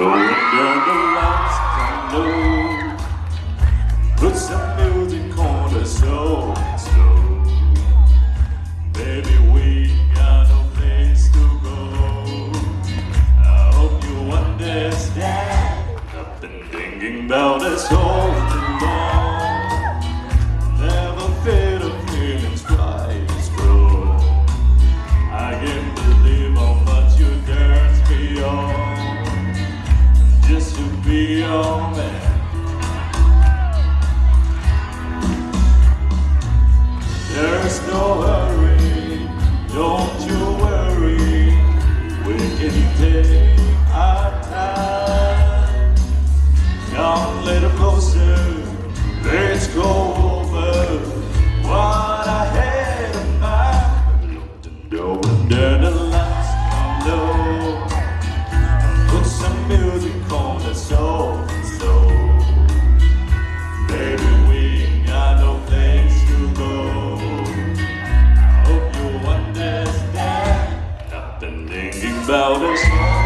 Going down the lights down low. Put some music on the soul slow. Baby, we got no place to go. I hope you understand. I've been thinking about this all too long. Never feel the feelings quite as strong. I can't believe how much you turns me on. Just to be your man. There's no hurry, don't you worry. We can take our time. Come a little closer, let's go over what I had in mind. Looked under the lights come low. Put some music on the soul, slow. Baby, we ain't got no place to go. I hope you understand. I've been thinking about this.